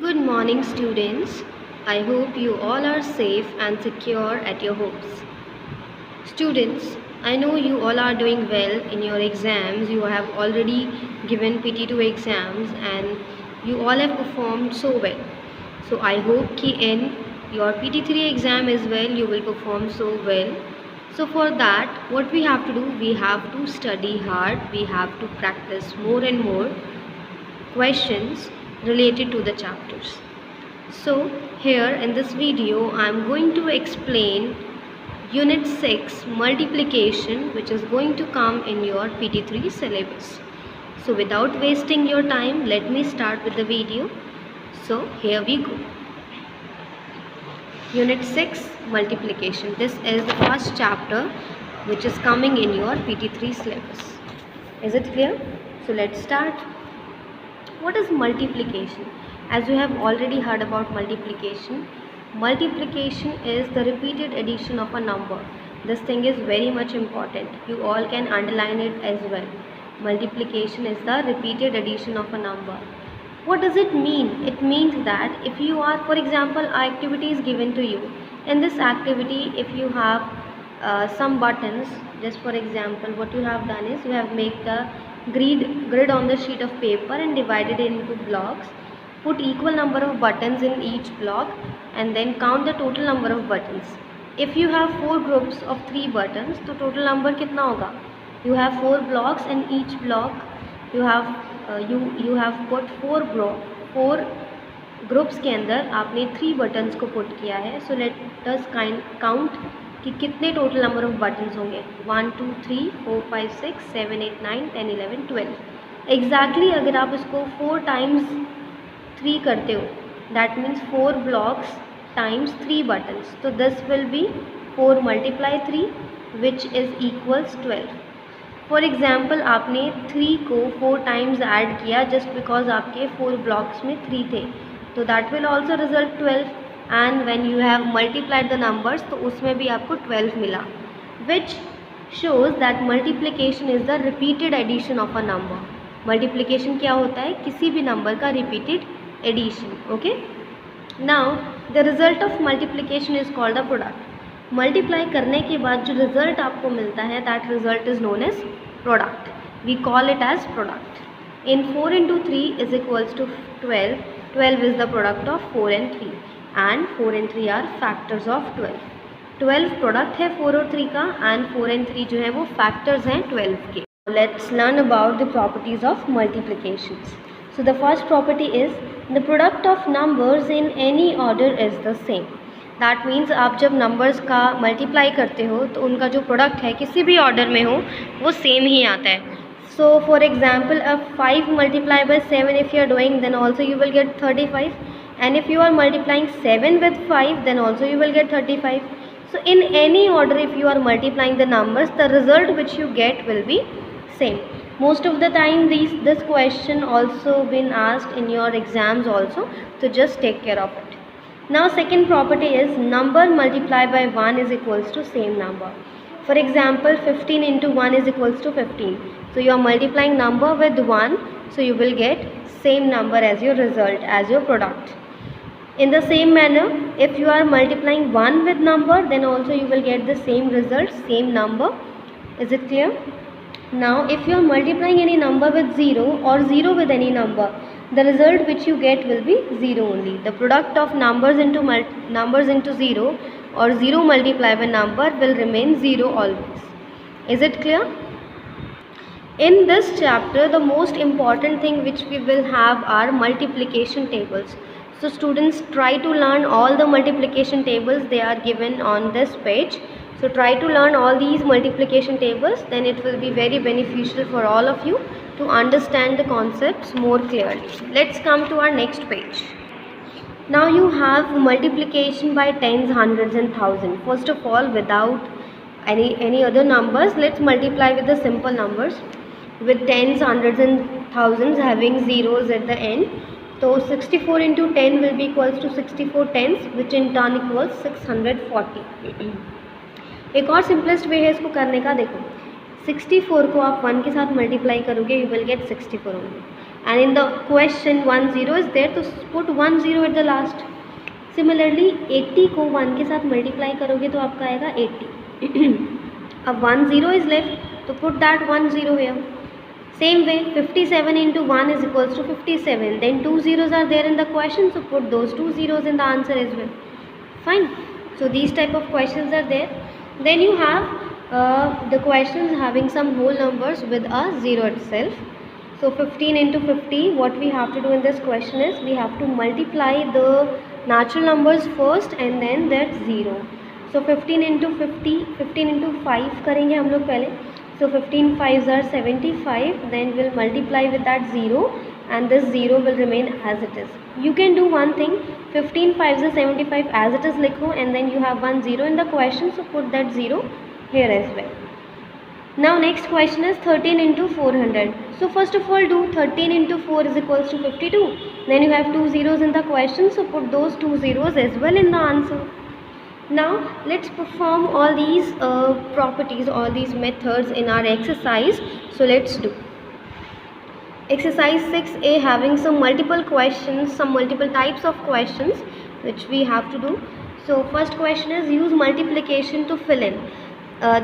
Good morning, students. I hope you all are safe and secure at your homes. Students, I know you all are doing well in your exams. You have already given PT2 exams and you all have performed so well. So I hope कि in your PT3 exam as well you will perform so well. So for that, what we have to do, we have to study hard. We have to practice more and more questions related to the chapters. So here in this video I am going to explain unit 6 multiplication, which is going to come in your PT3 syllabus. So without wasting your time, let me start with the video. So here we go. Unit 6 multiplication. This is the first chapter which is coming in your PT3 syllabus. Is it clear? So let's start. What is multiplication? As you have already heard about multiplication, multiplication is the repeated addition of a number. This thing is very much important. You all can underline it as well. Multiplication is the repeated addition of a number. What does it mean? It means that if you are, for example, activity is given to you. In this activity, if you have some buttons, just for example, what you have done is you have made the grid on the sheet of paper and divided it into blocks. Put equal number of buttons in each block and then count the total number of buttons. If you have 4 groups of 3 buttons, तो total number कितना होगा? You have 4 blocks and each block you have put 4 groups के अंदर आपने 3 buttons को put किया है. So let us count कि कितने टोटल नंबर ऑफ बटन्स होंगे. 1 2 3 4 5 6 7 8 9 10 11 12. एग्जैक्टली अगर आप इसको 4 टाइम्स 3 करते हो, that means 4 blocks times 3 buttons. तो this will be 4 multiply 3 which is equals 12. For example आपने 3 को 4 टाइम्स ऐड किया जस्ट बिकॉज आपके 4 ब्लॉक्स में 3 थे, तो that will also result 12. And when you have multiplied the numbers तो उसमें भी आपको 12 मिला, which shows that multiplication is the repeated addition of a number. Multiplication क्या होता है? किसी भी नंबर का repeated addition. Okay, now the result of multiplication is called the product. Multiply करने के बाद जो रिजल्ट आपको मिलता है, that result is known as product. We call it as product. In 4 into 3 is equals to 12. 12 is the product of 4 and 3 and 4 and 3 are factors of 12. 12 product है 4 और 3 का and 4 and 3 जो है वो फैक्टर्स हैं 12 के. Let's learn about the properties of multiplications. So the first property is the product of numbers in any order is the same. That means आप जब numbers का multiply करते हो तो उनका जो product है किसी भी order में हो वो same ही आता है. So for example, if 5 multiplied by 7 if you are doing, then also you will get 35. And if you are multiplying 7 with 5, then also you will get 35. So in any order, if you are multiplying the numbers, the result which you get will be same. Most of the time this question also been asked in your exams also, so just take care of it. Now second property is number multiplied by 1 is equals to same number. For example, 15 into 1 is equals to 15. So you are multiplying number with 1, so you will get same number as your result, as your product. In the same manner, if you are multiplying 1 with number, then also you will get the same result, same number. Is it clear? Now if you are multiplying any number with 0 or 0 with any number, the result which you get will be 0 only. The product of numbers into 0 or 0 multiplied by number will remain 0 always. Is it clear? In this chapter, the most important thing which we will have are multiplication tables. So students, try to learn all the multiplication tables. They are given on this page. So try to learn all these multiplication tables, then it will be very beneficial for all of you to understand the concepts more clearly. Let's come to our next page. Now you have multiplication by tens, hundreds and thousands. First of all, without any other numbers, let's multiply with the simple numbers. With tens, hundreds and thousands having zeros at the end. So 64 into 10 will be equals to 64 tens, which in turn equals 640. एक और simplest way है इसको करने का. देखो 64 को आप 1 के साथ मल्टीप्लाई करोगे, you will gate 64 only. and in the question 1 0 is there, तो put 1 0 at the last. Similarly 80 को 1 के साथ मल्टीप्लाई करोगे तो आपका आएगा 80. अब 1 0 is left, तो put that 1 0 here. Same way 57 into 1 is equals to 57. Then 2 zeros are there in the question, so put those 2 zeros in the answer as well. Fine. So these type of questions are there. Then you have the questions having some whole numbers with a 0 itself. So 15 into 50, what we have to do in this question is we have to multiply the natural numbers first and then that 0. So 15 into 50, 15 into 5 करेंगे हम लोग पहले. So 15 5s are 75, then we'll multiply with that 0 and this 0 will remain as it is. You can do one thing, 15 5s are 75 as it is लिखो and then you have 1 0 in the question, so put that 0 here as well. Now next question is 13 into 400. So first of all do 13 into 4 is equals to 52. Then you have 2 zeros in the question, so put those 2 zeros as well in the answer. Now let's perform all these properties, all these methods in our exercise. So let's do exercise 6a, having some multiple questions, some multiple types of questions which we have to do. So first question is use multiplication to fill in.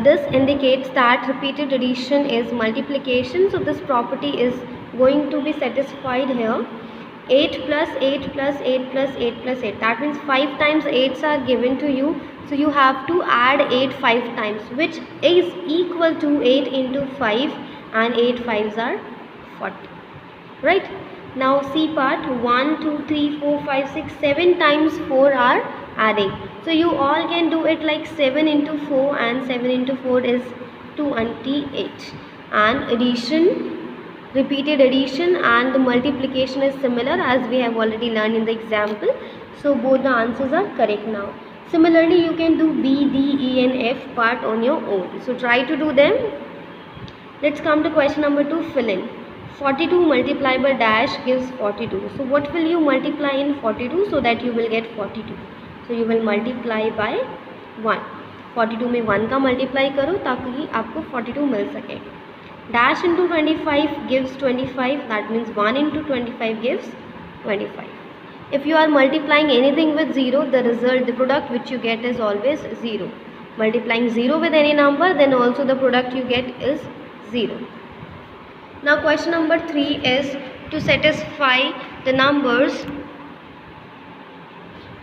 This indicates that repeated addition is multiplication, so this property is going to be satisfied here. 8 plus 8 plus 8 plus 8 plus 8, that means 5 times 8s are given to you, so you have to add 8 5 times, which is equal to 8 into 5, and 8 5s are 40, right? Now C part, 1 2 3 4 5 6 7 times 4 are adding, so you all can do it like 7 into 4, and 7 into 4 is 28, and addition, repeated addition and the multiplication is similar as we have already learned in the example, so both the answers are correct. Now similarly you can do B, D, E and F part on your own, so try to do them. Let's come to question number 2, fill in. 42 multiplied by dash gives 42, so what will you multiply in 42 so that you will get 42? So you will multiply by 1. 42 में 1 का multiply करो ताकि आपको 42 मिल सके. Dash into 25 gives 25, that means 1 into 25 gives 25. If you are multiplying anything with 0, the result, the product which you get is always 0. Multiplying 0 with any number, then also the product you get is 0. Now question number 3 is to satisfy the numbers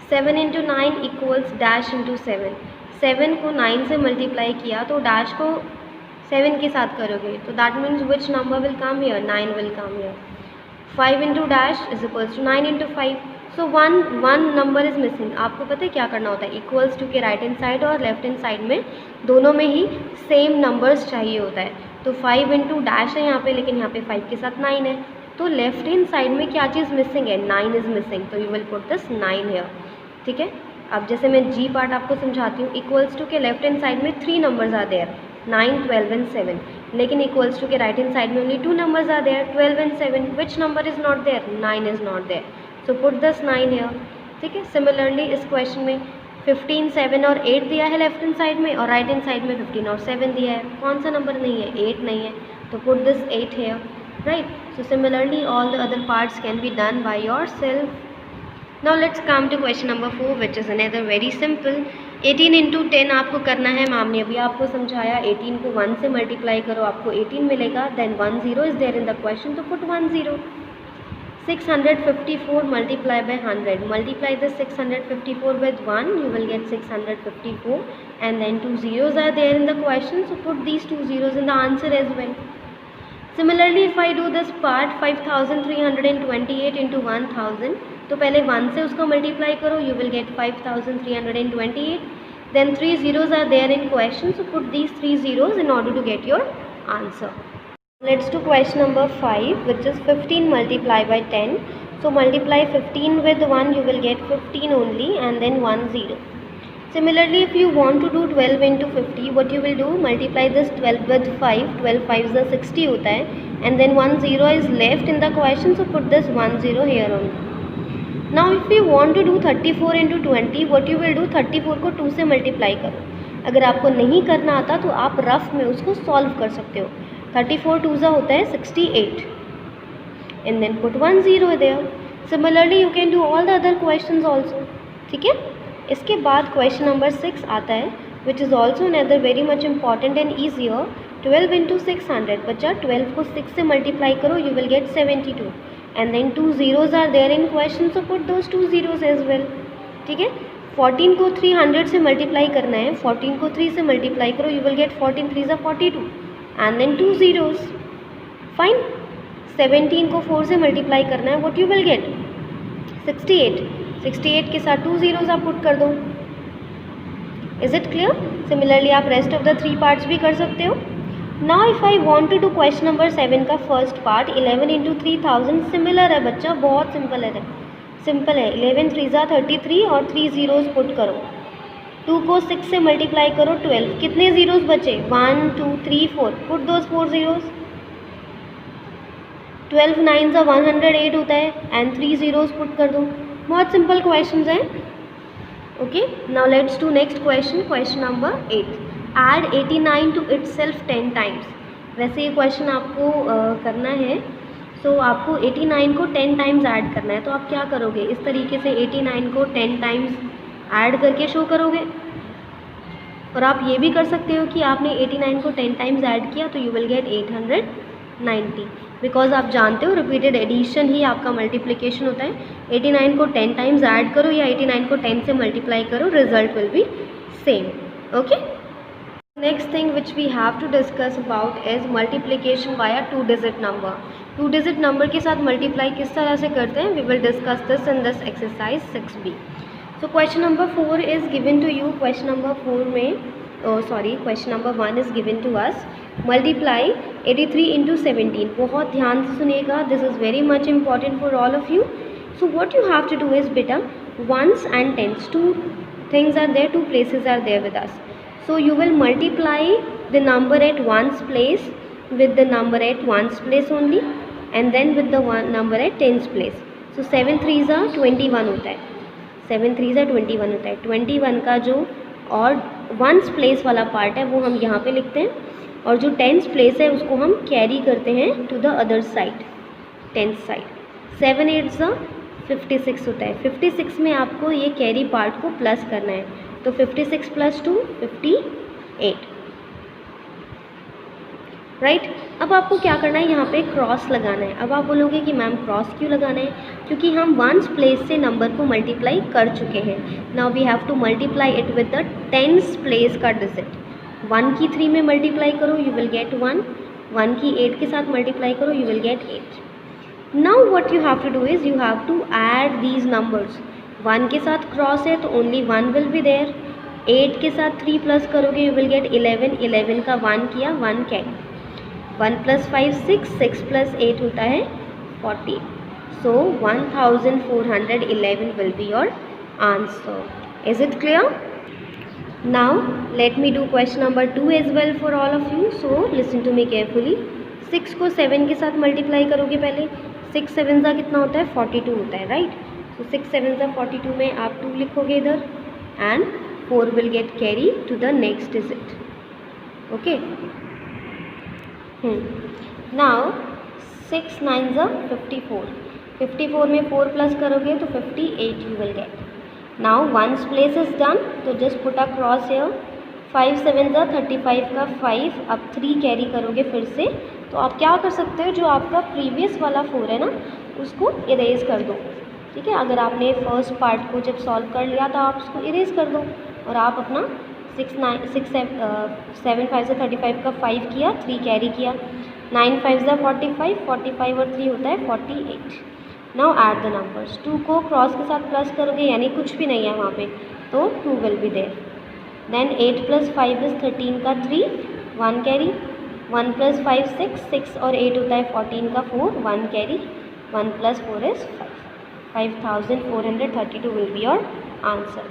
7 into 9 equals dash into 7. 7 को 9 से multiply किया तो dash को 7 के साथ करोगे, तो that means which number will come here, 9 will come here. 5 into dash is equals to 9 into 5, so one number is missing. आपको पता है क्या करना होता है, इक्वल्स टू के राइट हैंड साइड और लेफ्ट हैंड साइड में दोनों में ही सेम नंबर्स चाहिए होता है. तो 5 इंटू डैश है यहाँ पे, लेकिन यहाँ पे 5 के साथ 9 है, तो लेफ्ट हैंड साइड में क्या चीज़ मिसिंग है, 9 इज मिसिंग, तो you will put this 9 here. ठीक है, अब जैसे मैं जी पार्ट आपको समझाती हूँ. इक्वल्स टू के लेफ्ट हैंड साइड में 3 नंबर्स आर देयर, 9 12 and 7, लेकिन इक्वल्स टू के राइट हैंड साइड में only 2 numbers are there, 12 and 7. which number is not there, 9 is not there, so put this 9 here. ठीक है, similarly इस question में 15 7 और 8 दिया है लेफ्ट हैंड साइड में, और राइट हैंड साइड में 15 और 7 दिया है. कौन सा नंबर नहीं है, 8 नहीं है, तो put this 8 here, right? So similarly all the other parts can be done by yourself. Now let's come to question number 4, which is another very simple. 18 into 10 आपको करना है. मैम ने अभी आपको समझाया 18 को 1 से मल्टीप्लाई करो, आपको 18 मिलेगा. Then 1 0 is there in the question, तो put 1 0. 654 multiply by 100. Multiply the 654 with 1, you will get 654, and then 2 zeros are there in the question, so put these 2 zeros in the answer as well. Similarly if I do this part 5328 into 1000, तो पहले 1 से उसका multiply करो, you will get 5328. Then 3 zeros are there in question, so put these 3 zeros in order to get your answer. Let's do question number 5, which is 15 multiplied by 10. So multiply 15 with 1, you will get 15 only, and then 1 0. Similarly if you want to do 12 into 50, what you will do, multiply this 12 with 5, 12 5s are 60 होता है, and then 1 0 is left in the question, so put this 1 0 here only. Now if you want to do 34 into 20, what you will do, 34 को 2 से multiply करो. अगर आपको नहीं करना आता तो आप रफ में उसको सॉल्व कर सकते हो. 34 2 होता है 68, and then put 1 0 there. Similarly you can do all the other questions also. ठीक है. इसके बाद क्वेश्चन नंबर 6 आता है which is also another very much important and easier. 12 into 600. बच्चा 12 को 6 से मल्टीप्लाई करो, you will gate 72 and then 2 zeros are there in question, so put those 2 zeros as well. ठीक है. 14 को 300 से मल्टीप्लाई करना है, 14 को 3 से मल्टीप्लाई करो, यू विल गेट 14 3 ज़ा 42 and then 2 zeros. फाइन. 17 को 4 से मल्टीप्लाई करना है, व्हाट यू विल गेट 68. 68 के साथ 2 zeros आप पुट कर दो. Is it clear? सिमिलरली आप रेस्ट ऑफ द 3 पार्ट्स भी कर सकते हो. Now if I want to do question number 7 का फर्स्ट पार्ट 11 इंटू 3000. सिमिलर है बच्चा, बहुत सिंपल है. सिंपल है. 11 3 ज़ा 33 और 3 zeros पुट करो. 2 को 6 से मल्टीप्लाई करो 12. कितने ज़ीरोज़ बचे? 1 2 3 4. Put those 4 zeros. 12 9 ज़ा 108 होता है एंड 3 zeros पुट कर दो. बहुत सिंपल क्वेश्चन हैं. Okay. Now let's do next question. Question number 8. Add 89 to itself 10 times. वैसे ये क्वेश्चन आपको करना है. सो आपको 89 को 10 टाइम्स ऐड करना है. तो आप क्या करोगे? इस तरीके से 89 को 10 टाइम्स ऐड करके शो करोगे. और आप ये भी कर सकते हो कि आपने 89 को 10 टाइम्स ऐड किया तो यू विल गेट 890, बिकॉज आप जानते हो रिपीटेड एडिशन ही आपका मल्टीप्लिकेशन होता है. 89 को 10 टाइम्स ऐड करो या 89 को 10 से मल्टीप्लाई करो, result will be same. Okay. Next thing which we have to discuss about is multiplication by a 2 digit number. 2 digit number के साथ मल्टीप्लाई किस तरह से करते हैं, we will discuss this in this exercise 6B. So question number 4 is given to you. Question number 4 में question number 1 is given to us. Multiply 83 into 17. बहुत ध्यान से सुनिएगा, this is very much important for all of you. So what you have to do is बेटा, ones and tens, 2 things are there, 2 places are there with us. So you will multiply the number at ones place with the number at ones place only and then with the number at tens place. So 7 3s are 21 होता है. 7 3s are 21 होता है. 21 का जो और ones place वाला part है वो हम यहाँ पे लिखते हैं और जो टेंस प्लेस है उसको हम कैरी करते हैं to the other side, tens side. 7 8s are 56 होता है. 56 में आपको ये कैरी पार्ट को प्लस करना है. तो 56 प्लस 2 58. राइट. अब आपको क्या करना है, यहाँ पे क्रॉस लगाना है. अब आप बोलोगे कि मैम क्रॉस क्यों लगाना है, क्योंकि हम वंस प्लेस से नंबर को मल्टीप्लाई कर चुके हैं. Now we have to multiply it with the tens place का डिजिट. 1 की 3 में मल्टीप्लाई करो, यू विल गेट 1. 1 की 8 के साथ मल्टीप्लाई करो, you will gate 8. Now what you have to do is you have to add these numbers. 1 के साथ क्रॉस है तो only 1 will be there. 8 के साथ 3 प्लस करोगे you will get 11. 11 का 1 किया, 1 कैरी. 1 प्लस 5 6, 6 प्लस 8 होता है 40. So 1411 will be your answer. Is it clear? Now let me do question number 2 as well for all of you. So listen to me carefully. 6 को 7 के साथ multiply करोगे पहले. 6 7 ज़ा कितना होता है 42 होता है. राइट. सो 6 7 ज़ा 42 में आप 2 लिखोगे इधर and 4 will get carry to the next digit. Okay. Now 6 9 ज़ा 54. 54 में 4 प्लस करोगे तो 58 you will get. Now ones place is done, तो just put a cross here. 5 7 ज़ा 35 का 5. अब 3 कैरी करोगे फिर से, तो आप क्या कर सकते हो, जो आपका प्रीवियस वाला 4 है ना उसको इरेज कर दो. ठीक है. अगर आपने फर्स्ट पार्ट को जब सॉल्व कर लिया था आप उसको इरेज कर दो और आप अपना 7 5 से 35 का 5 किया, 3 कैरी किया. 9 5 ज़ा 45. 45 और 3 होता है 48. Now add the numbers. 2 को क्रॉस के साथ प्लस करोगे यानी कुछ भी नहीं है वहाँ पे, तो 2 will be there. Then 8 plus 5 is 13 का 3, 1 कैरी. 1 प्लस 5 6, 6 और 8 होता है 14 का 4, 1 carry. 1 plus 4 is 5. 5432 will be your answer.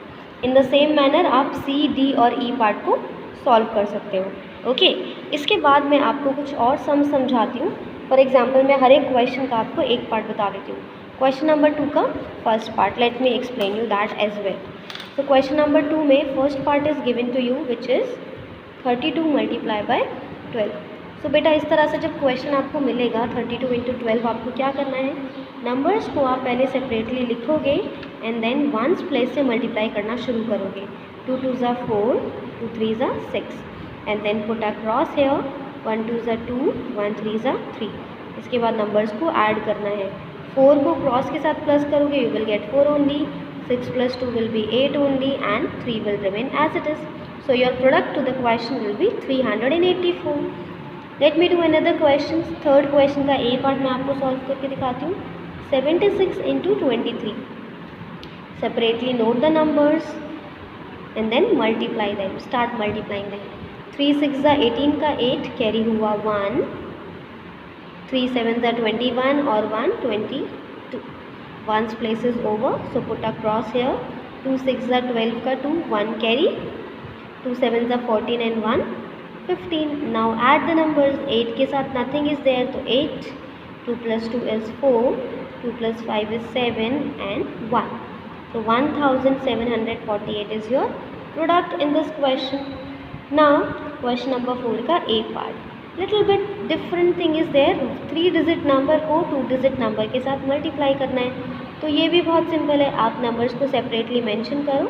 In the same manner आप सी डी और ई पार्ट को सॉल्व कर सकते हो. ओके. इसके बाद मैं आपको कुछ और समझाती हूँ. फॉर एग्जाम्पल मैं हर एक क्वेश्चन का आपको एक पार्ट बता देती हूँ. क्वेश्चन नंबर 2 का first part, let me explain you that as well. तो क्वेश्चन नंबर 2 में first part is given to you which is 32 multiply by 12. So बेटा इस तरह से जब क्वेश्चन आपको मिलेगा 32 इंटू 12, आपको क्या करना है, नंबर्स को आप पहले सेपरेटली लिखोगे एंड देन वंस प्लेस से मल्टीप्लाई करना शुरू करोगे. 2 2 ज़ा 4, 2 3 ज़ा 6 and then put across here 1 2 ज़ा 2, 1 3 ज़ा 3. इसके बाद नंबर्स को ऐड करना है. 4 को क्रॉस के साथ प्लस करोगे, you will gate 4 only. 6 plus 2 will be 8 only and 3 will remain as it is. So your product to the question will be 384. Let me do another question. Third question का ए part मैं आपको solve करके दिखाती हूँ. 76 into 23. Separately note the numbers and then multiply them. Start multiplying them. 3 6 ज़ा 18 का 8 carry हुआ 1. 3 7 ज़ा 21 और 1 22. One's place is over, so put a cross here. 2 6 ज़ा 12 का 2, 1 carry. 2 7 ज़ा 14 and 1 15. Now add the numbers. 8 के साथ nothing is there, तो 8. 2 plus 2 is 4. 2 plus 5 is 7 and 1. So 1748 is your product in this question. Now question number 4 का A part. Little bit different thing is there. 3 digit number को 2 digit number के साथ multiply करना है. तो ये भी बहुत सिंपल है. आप नंबर्स को सेपरेटली मेंशन करो.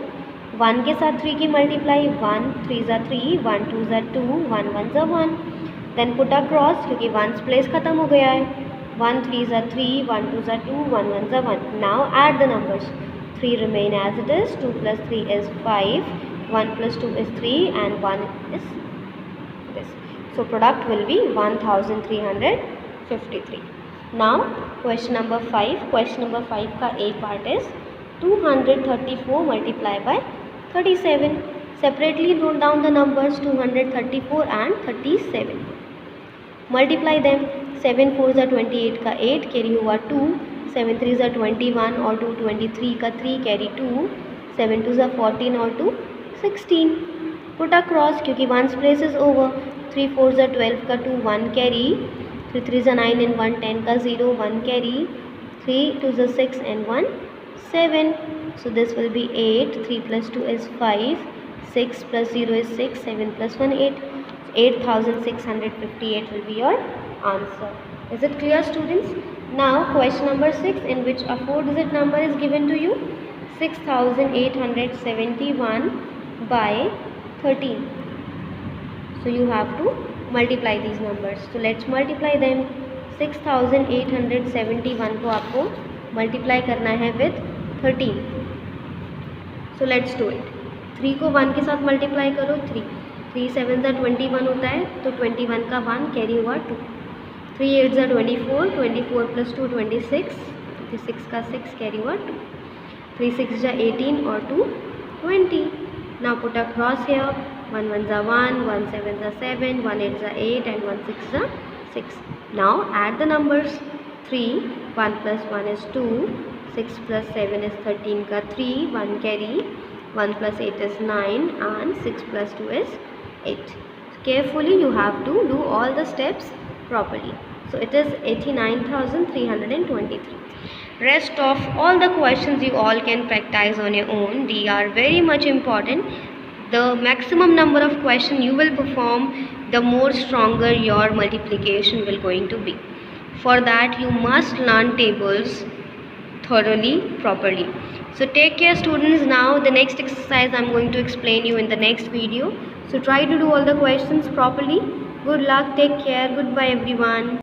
1 के साथ 3 की मल्टीप्लाई 1 3 ज़ा 3, 1 2 ज़ा 2, 1 1 ज़ा 1. देन पुट अ क्रॉस क्योंकि 1's प्लेस ख़त्म हो गया है. 1 3 ज़ा 3, 1 2 ज़ा 2, 1 1 ज़ा 1. Now add the numbers. 3 remain as it is. 2 plus 3 is 5. 1 plus 2 is 3 and 1 is this. So product will be 1353. Now question number 5. Question number 5 का A part is 234 multiplied by 37. Separately note down the numbers 234 and 37. Multiply them. 7 4 ज़ा 28 का 8 carry हुआ 2. 7 3 ज़ा 21 और 2 23 का 3 carry 2. 7 2 ज़ा 14 और 2 16. Put a cross क्योंकि 1's प्लेस इज ओवर. 3 4 ज़ा 12 का 2, 1 कैरी. 3 3 ज़ा 9 and 1 10 का 0, 1 कैरी. 3 2 ज़ा 6 and 1 7. So this will be 8. 3 plus 2 is 5. 6 plus 0 is 6. 7 plus 1 8. 8658 will be your answer. Is it clear, students? Now question number 6, in which a 4-digit number is given to you. 6871 by 13. So you have to multiply these numbers. So let's multiply them. 6871 को आपको multiply करना है with 13. So let's do it. 3 को 1 के साथ multiply करो. 3 3 7 ज़ा 21 होता है, तो 21 का 1 कैरी हुआ 2. 3 8 ज़ा 24. 24 plus 2 26. 26 का 6 कैरी हुआ 2. 3 6 ज़ा 18 और 2 20. Now put a cross here. 1 1 ज़ा 1, 1 7 ज़ा 7, 1 8 ज़ा 8 and 1 6 ज़ा 6. Now add the numbers. 3 1 plus 1 is 2. 6 plus 7 is 13 का 3, 1 carry. 1 plus 8 is 9 and 6 plus 2 is 8. Carefully you have to do all the steps properly. So it is 89,323. Rest of all the questions you all can practice on your own. They are very much important. The maximum number of questions you will perform, the more stronger your multiplication will going to be. For that you must learn tables thoroughly, properly. So take care, students. Now the next exercise I'm going to explain you in the next video. So try to do all the questions properly. Good luck. Take care. Goodbye, everyone.